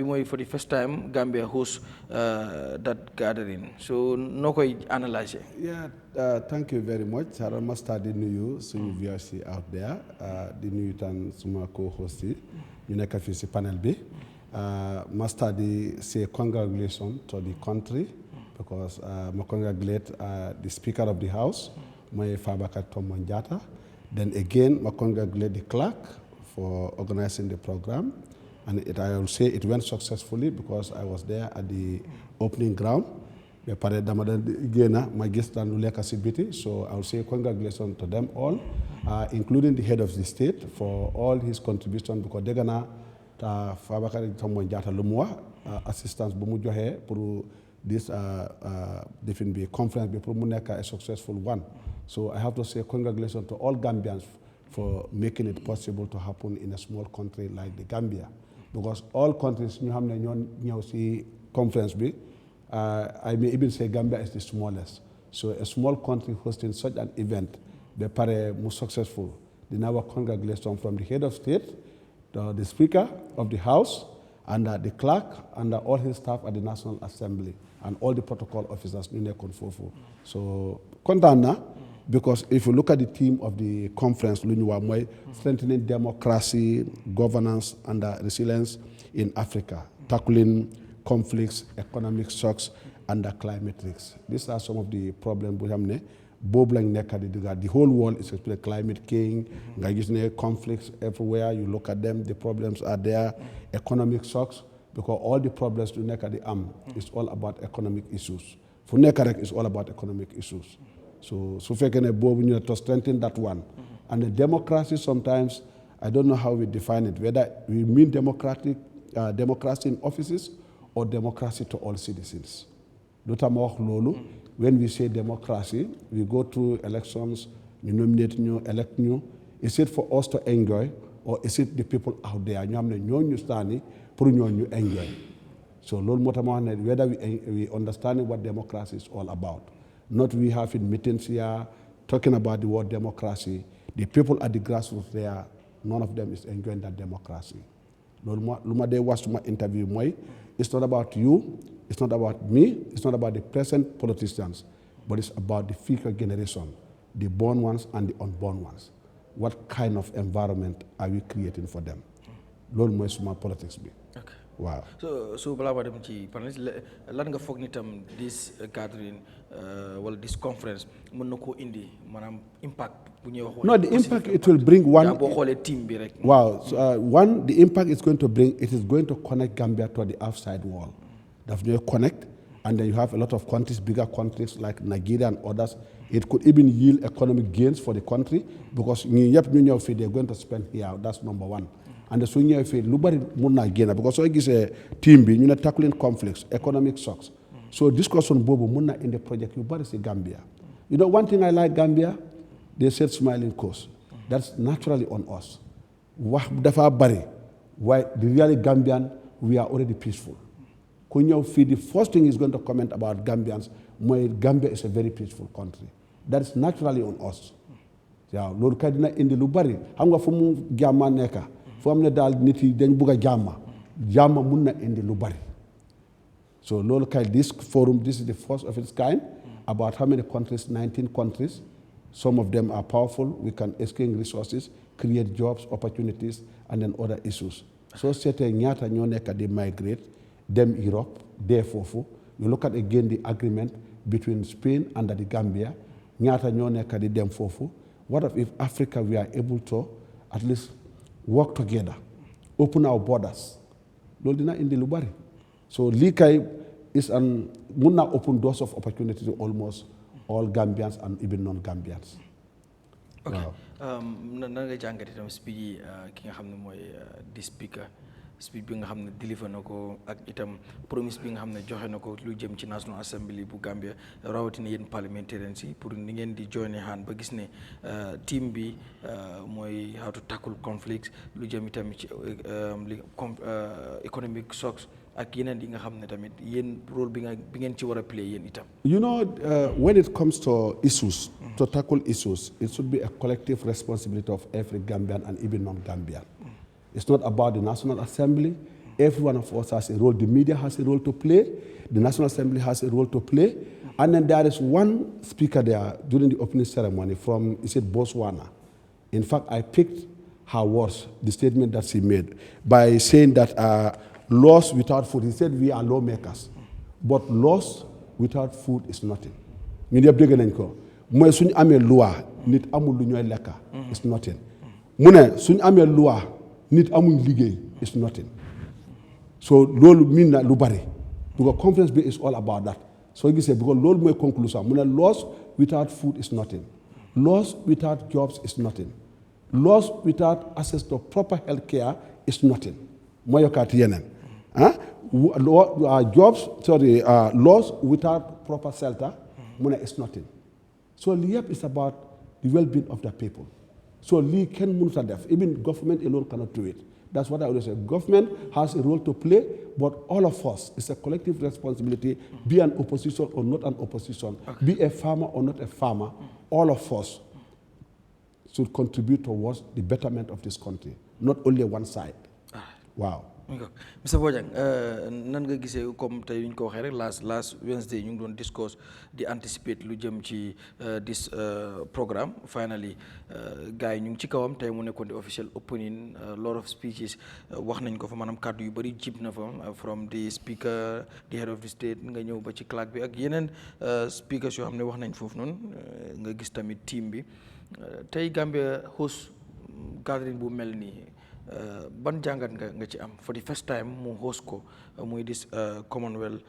For the first time, Gambia hosts that gathering. So, no koi analyze. Yeah, thank you very much. I must start the new suñu viewers out there. The new tan suma co-host yi ñu nekk fi ci panel bi. Must start say congratulations to the country because I congratulate the Speaker of the House, Moye Fabakary Tombong Jatta. Then again, I congratulate the clerk for organizing the program. And I will say it went successfully because I was there at the opening ground. So I will say congratulations to them all, including the head of the state for all his contribution because they're gonna Fabakary Tombong Jatta Lumwa assistance for this different conference be a successful one. So I have to say congratulations to all Gambians for making it possible to happen in a small country like the Gambia. Because all countries ñu xam ne ñoo ci conference bi I may even say Gambia is the smallest. So a small country hosting such an event be pare mu successful. Dina wax congratulations from the head of state, the Speaker of the House, and the clerk, and all his staff at the National Assembly, and all the protocol officers ñu nekkoon foofu. So kontaan na because if you look at the theme of the conference, strengthening democracy, governance, and resilience in Africa, tackling conflicts, economic shocks, and climate risks. These are some of the problems we have. The whole world is experiencing climate change, conflicts everywhere. You look at them, the problems are there, economic shocks, because all the problems to is all about economic issues. For Nekarek, it's all about economic issues. So to strengthen that one. And the democracy sometimes, I don't know how we define it, whether we mean democracy in offices or democracy to all citizens. When we say democracy, we go through elections, you nominate new, elect new. Is it for us to enjoy or is it the people out there? You enjoy. So whether we understand what democracy is all about. Not we have in meetings here talking about the word democracy. The people at the grassroots there, none of them is enjoying that democracy. It's not about you, it's not about me, it's not about the present politicians, but it's about the future generation, the born ones and the unborn ones. What kind of environment are we creating for them? Politics be. Okay. Wow. So balaa dem ci panel lan nga foog ni tam this gathering this conference mën na koo indi maanaam impact bu ñuy wax. No, the impact it will bring one. boo xoolee team bi rek. Wow. So, one, the impact it's going to bring, it is going to connect Gambia to the outside world. That's going to connect, and then you have a lot of countries, bigger countries like Nigeria and others. It could even yield economic gains for the country because they're going to spend here. That's number one. And the Sunya feel Lubari Muna again because so is a team being tackling conflicts, economic shocks. So discussion Bobo Muna in the project you say Gambia. You know one thing I like Gambia, they said smiling coast. That's naturally on us. Why the really Gambian, we are already peaceful. The first thing is going to comment about Gambians, Gambia is a very peaceful country. That is naturally on us. Yeah, Lord Kadina in the Lubari, Hanga Fumu Gamma Neka. Famne dal nit yi dañ bëgg jàmm mun na indi lu bari. So loolu kay this forum, this is the first of its kind. About how many countries? 19 countries. Some of them are powerful. We can exchange resources, create jobs, opportunities, and then other issues. So c'était ñaata ñoo nekk di migrate dem Europe there fofu. You look at again the agreement between Spain and the Gambia. Ñaata ñoo nekk di dem fofu. What if Africa we are able to at least work together, open our borders. Lodina in the Lubari. So Likai is Muna open doors of opportunity to almost all Gambians and even non-Gambians. Okay. Nan nga jàngate tam speech ki nga xam ne mooy di speaker speech bi nga xam ne deliver na ko ak itam promise bi nga xam ne joxe na ko lu jëm ci National Assembly bu Gambia rawatina yéen parliamentarians yi pour ni ngeen di join hand ba gis ne team bi mooy how to tackle conflicts lu jëm itam ci economic shocks ak yeneen yi nga xam ne tamit yéen rôle bi ngeen ci war a play yéen itam. You know, when it comes to issues, to tackle issues, it should be a collective responsibility of every Gambian and even non-Gambian. It's not about the National Assembly, Every one of us has a role. The media has a role to play. The National Assembly has a role to play. And then there is one speaker there during the opening ceremony from, is it Botswana? In fact, I picked her words, the statement that she made, by saying that laws without food, he said we are lawmakers, but laws without food is nothing. Ñu ñëpp dégg nañ ko mooy suñu amee loi nit amul lu ñooy lekka is nothing. Mu ne suñu amee loi nit amuñ liggéey is nothing. So loolu miin na lu bari because conference bi is all about that. So you say because loolu mooy conclusion mu ne laws without food is nothing. Laws without jobs is nothing. Laws without access to proper health care is nothing. Mooy yokkaat yeneen laws without proper shelter mu ne is nothing. So lii yëpp is about the well-being of the people. So lii kenn mënut a def even government alone cannot do it. That's what I always say. Government has a role to play, but all of us, it's a collective responsibility, be an opposition or not an opposition, be a farmer or not a farmer, all of us should contribute towards the betterment of this country, not only one side. Wow. Mr. Bojang, nan nga gisee comme tey ñu ko waxee rek last Wednesday ñu ngi doon discuss di anticipate lu jëm ci this programme finally gars yi ñu ngi ci kawam tey mu nekkoon di official opening lot of speeches wax nañ ko fa maanaam kàddu yu bëri jib na fa from the speaker the head of the state nga ñëw ba ci clerk bi ak yeneen speakers yoo xam ne wax nañ foofu noonu nga gis tamit team bi tey Gambia host gathering bu mel nii ban jàngat nga ci am for the first time mu host ko muy this Commonwealth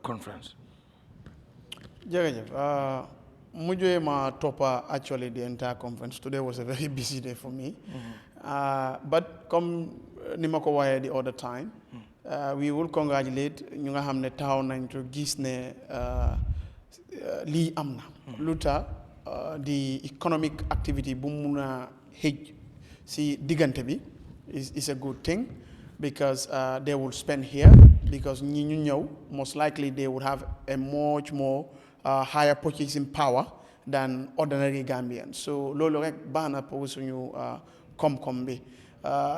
conference. Jërëjëf mujjee ma toppa actually the entire conference. Today was a very busy day for me. But comme ni ma ko waxee the other time we will congratulate ñu nga xam ne taxaw nañ to gis ne lii am na lu tax the economic activity bu mun a xëj si diggante bi is a good thing because they will spend here because ñi ñu ñëw most likely they would have a much more higher purchasing power than ordinary Gambians. So loolu rek baax na pour suñu koom-koom bi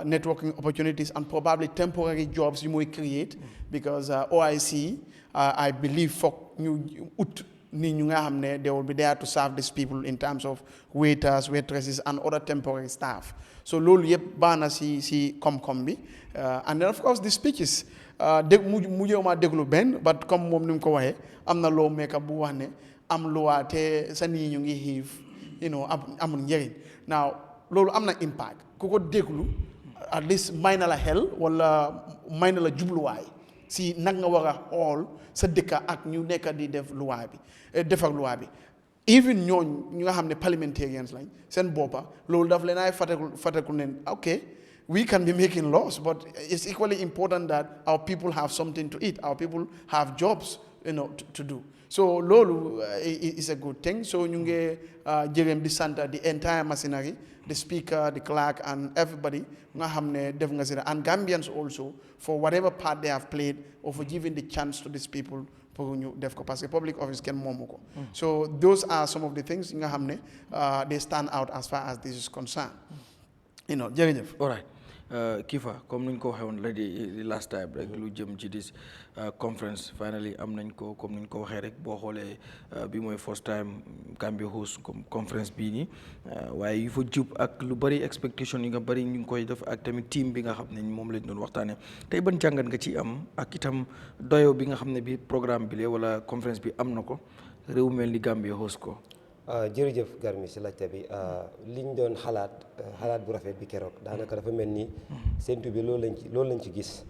networking opportunities and probably temporary jobs you might create because OIC I believe foog ñu ut ni ñu nga xam ne they will be there to serve these people in terms of waiters, waitresses and other temporary staff. So loolu yëpp baax na si koom-koom bi and then of course the speeches mujjee ma déglu benn but comme moom ni mu ko waxee am na loo maker bu wax ne am loi te sa nii ñu ngi xiif amul njëriñ now loolu am na impact ku ko déglu at least may na la xel wala may na la jubluwaay si nag nga war a xool sa dëkka ak ñu nekk di def loi bi defar loi bi even ñooñ ñu nga xam ne parliamentarians lañ seen boppa loolu daf leen ay fateku ne okay we can be making laws but it's equally important that our people have something to eat, our people have jobs to do. So loolu is a good thing. So ñu ngi jërëm di sant the entire machinery, the speaker, the clerk and everybody nga xam ne def nga si and Gambians also for whatever part they have played or for giving the chance to these people pour ñu def ko parce que public office kenn moomu ko. So those are some of the things nga xam ne they stand out as far as this is concerned. Jërëjëf. All right. Kifa comme nuñ ko waxee woon the last time rek lu jëm ci this conference finally am nañ ko comme nuñ ko waxee rek boo xoolee bi mooy first time Gambia host conference bii nii waaye yu fa jub ak lu bari expectation yi nga bari ñu ngi koy def ak tamit team bi nga xam ne moom lañ doon waxtaanee tey ban jàngat nga ci am ak itam doyo bi nga xam ne bi programme bi la wala conference bi am na ko réew mel ni Gambia host ko. jërëjëf Garmi si laajte bi liñ doon xalaat bu rafet bi keroog daanaka dafa mel ni séntu bi loolu lañ ci gis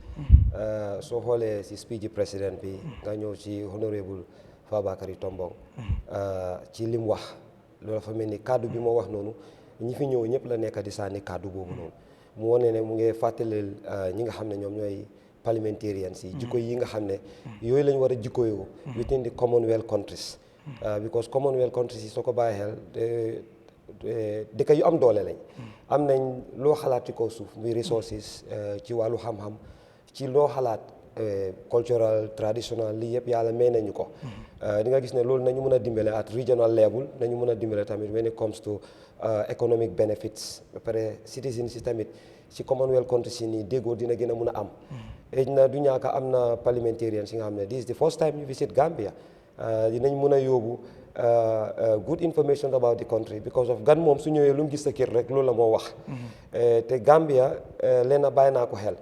soo xoolee si speech président bi nga ñëw ci honorable Fabakary Tombong ci lim wax loolu dafa mel ni kaddu bi moo wax noonu ñi fi ñëw ñëpp la nekk di sànni kaddu boobu noonu mu wone ne mu ngi fàttaleel ñi nga xam ne ñoom ñooy parliamentarians yi jikko yi nga xam ne yooyu lañ war a jikkoyoo within the Commonwealth countries because Commonwealth countries yi soo ko bàyyi xel dëkk yu am doole lañ am nañ loo xalaat ci kaw suuf muy resources ci wàllu xam-xam ci loo xalaat cultural traditional lii yëpp yàlla may nañu ko di nga gis ne loolu nañu mën a dimbale at regional level nañu mën a dimbale tamit when it comes to economic benefits ba pare citizens yi tamit ci Commonwealth countries yi nii déggoo dina gën a mun a am ej na du ñaaka am na parliamentarians yi nga xam ne this is the first time you visit Gambia dinañ mun a yóbbu good information about the country because of gan moom su ñëwee lu mu gis sa kër rek loolu la moo wax te Gambia leen a bàyyi naa ko xel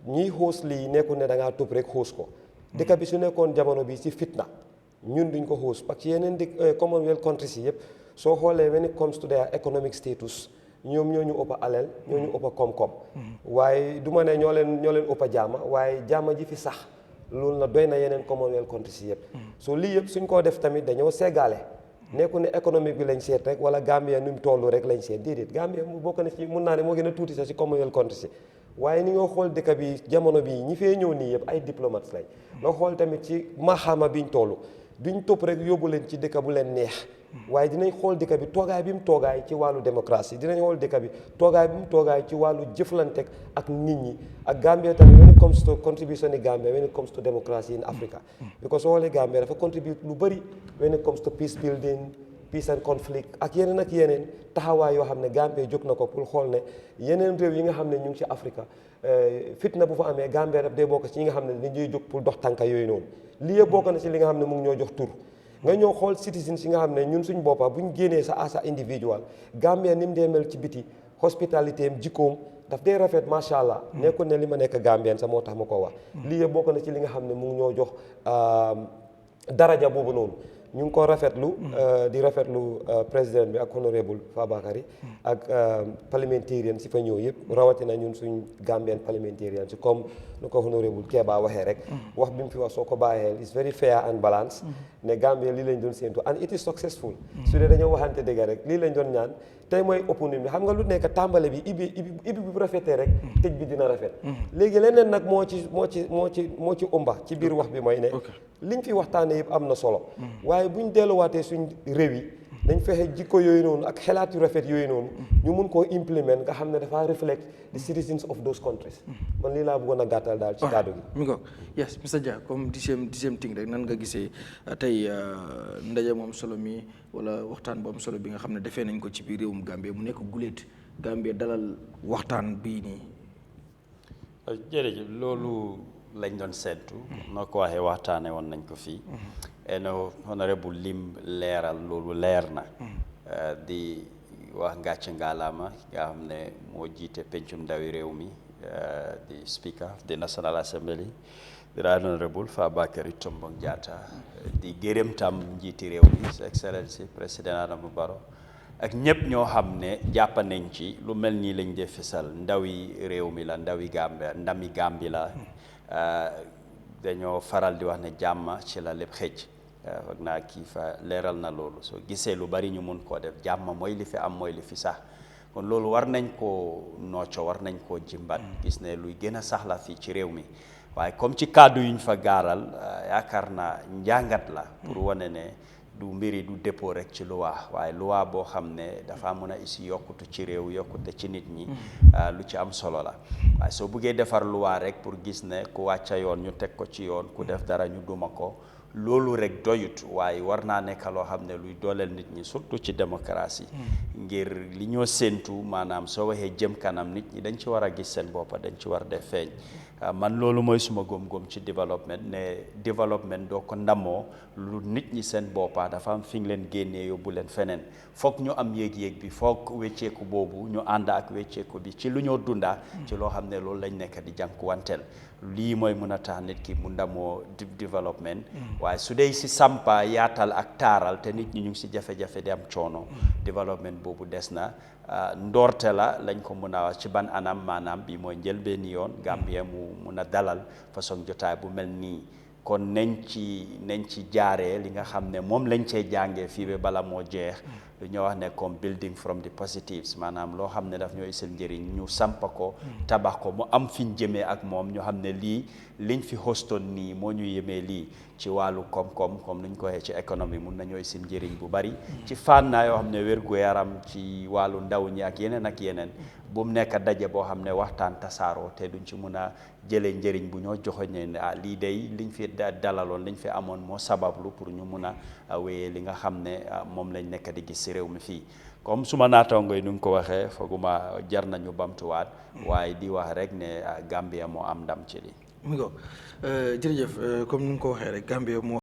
ñiy host lii nekkul ne da ngaa tub rek host ko dëkk bi su nekkoon jamono bi ci fitna ñun duñ ko host parce que yeneen di Commonwealth countries yi yëpp soo xoolee when it comes to their economic status ñoom ñoo ñu ëpp alal ñoo ñu ëpp koom-koom waaye du ma ne ñoo leen ëpp jaama waaye jaama ji fi sax loolu na doy na yeneen Commonwealth countries yi yëpp so lii yëpp suñ koo def tamit dañoo seggaale nekku ne économique bi lañ seet rek wala Gambia nu mu toll rek lañ seet déedéet Gambia mu bokk na ci mun naa ne moo gën a tuuti sax ci Commonwealth countries yi waaye ni nga xool dëkk bi jamono bi ñi fee ñëw nii yëpp ay diplomates lañ nga xool tamit ci maxaama biñ toll duñ topp rek yóbbu leen ci dëkk bu leen neex waaye dinañ xool dëkk bi toogaay bi mu toogaay ci wàllu démocratie dinañ xool dëkk bi toogaay bi mu toogaay ci wàllu jëflante ak nit ñi ak Gambia tamit when it comes to contribution in Gambia when it comes to democracy in Africa because soo xoolee Gambia dafa contribute lu bëri when it comes to peace building peace and conflict ak yeneen taxawaay yoo xam ne Gambia jóg na ko pour xool ne yeneen réew yi nga xam ne ñu ngi ci Africa fitna bu fa amee Gambia daf dee bokk ci ñi nga xam ne dañuy jóg pour dox tànka yooyu noonu lii yëpp bokk na ci li nga xam ne mu ngi ñoo jox tur nga ñëw xool citizens yi nga xam ne ñun suñ boppa bu ñu génnee sa asa individual Gambia ni mu dee mel ci biti hospitalité am jikkoom daf dee rafet macha allah nekkul ne li ma nekk Gambien sa moo tax ma ko wax lii yëpp bokk na ci li nga xam ne mu ngi ñoo jox daraja boobu noonu ñu ngi ko rafetlu di rafetlu président bi ak honorable Fabakary ak parliamentarian si fa ñëw yëpp rawatina ñun suñ Gambian parliamentarian si comme nu ko honorable Keba waxee rek wax bi mu fi wax soo ko bàyyee is very fair and balanced ne Gambia lii lañ doon séentu and it is successful su dee dañoo waxante dëgg rek lii lañ doon ñaan tey mooy opening bi xam nga lu nekk tàmbale bi ibi bu rafetee rek tëj bi dina rafet léegi leneen nag moo ci ëmba ci biir wax bi mooy ne liñ fi waxtaane yëpp am na solo waaye buñ delluwaatee suñ réew yi dañ fexe jikko yooyu noonu ak xelaat yu rafet yooyu noonu ñu mun koo implement nga xam ne dafa reflect the citizens of those countries man lii laa bëggoon a gàttal daal ci kàddu gi mi ko yes Mr Jah comme di same thing rek nan nga gisee tey ndaje moom solo mi wala waxtaan bu am solo bi nga xam ne defee nañ ko ci biir réewum Gambie mu nekk guléet Gambie dalal waxtaan bii nii jërëjëf loolu lañ doon seetu noo ko waxee waxtaane woon nañ ko fii eno honorable lim leeral loolu leer na di wax ngàcc ngaalaama nga xam ne moo jiite pencum ndawi réew mi di speaker of the National Assembly di right honorable Fabakary Tombong Jatta di gërëm tam njiiti réew mi His Excellency président Adama Barrow ak ñëpp ñoo xam ne jàpp nañ ci lu mel nii lañ def fisal ndawi réew mi la ndawi Gambia ndami Gambi la dañoo faral di wax ne jàmm ci la lépp xëj foog naa kii fa leeral na loolu soo gisee lu bari ñu mun koo def jàmm mooy li fi am mooy li fi sax kon loolu war nañ koo nocco war nañ koo jimbat gis ne luy gën a sax la fii ci réew mi waaye comme ci kàddu yuñ fa gaaral yaakaar naa njàngat la pour wane ne du mbiri du dépôt rek ci loi waaye loi boo xam ne dafa mën a isi yokkute ci réew yokkute ci nit ñi lu ci am solo la waaye soo bëggee defar loi rek pour gis ne ku wàcca yoon ñu teg ko ci yoon ku def dara ñu duma ko loolu rek doyut waaye war naa nekk loo xam ne luy dooleel nit ñi surtout ci démocratie ngir li ñoo séentu maanaam soo waxee jëm kanam nit ñi dañ ci war a gis seen boppa dañ ci war def feeñ man loolu mooy suma góom-góom ci développement ne développement doo ko ndamoo lu nit ñi seen boppa dafa am fi nga leen génnee yóbbu leen feneen foog ñu am yéeg-yéeg bi foog wecceeku boobu ñu ànd ak wecceeku bi ci lu ñoo dunda ci loo xam ne loolu lañ nekk di jànkuwanteel lii mooy mun a tax nit ki mu ndamoo développement waaye su dee si sampa yaatal ak taaral te nit ñi ñu ngi si jafe-jafe di am coono développement boobu des na ndoorte la lañ ko mun a wax ci ban anam maanaam bi mooy njëlbeeni yoon Gambia mu mun a dalal façon jotaay bu mel nii kon nañ ci jaaree li nga xam ne moom lañ cee jàngee fii ba bala moo jeex lu ñoo wax ne comme building from the positives maanaam loo xam ne daf ñoo isil njëriñ ñu sampa ko tabax ko mu am fiñ jëmee ak moom ñu xam ne lii liñ fi hostoon nii moo ñu yemee lii ci wàllu koom-koom comme niñ ko waxee ci économie mun nañoo isil njëriñ bu bari ci fànn yoo xam ne wér-gu-yaram ci wàllu ndaw ñi ak yeneen bu mu nekk daje boo xam ne waxtaan tasaaroo te duñ ci mun a jëlee njëriñ bu ñoo joxoñee ne lii day liñ fi dalaloon liñ fi amoon moo sabablu pour ñu mun a wéyee li nga xam ne moom lañ nekk di gis si réew mi fii comme suma naataango yi nu nga ko waxee fooguma jar nañu bamtuwaat waaye di wax rek ne Gambia moo am ndam ci li mi ngo jërëjëf comme ni nga ko waxee rek Gambia moo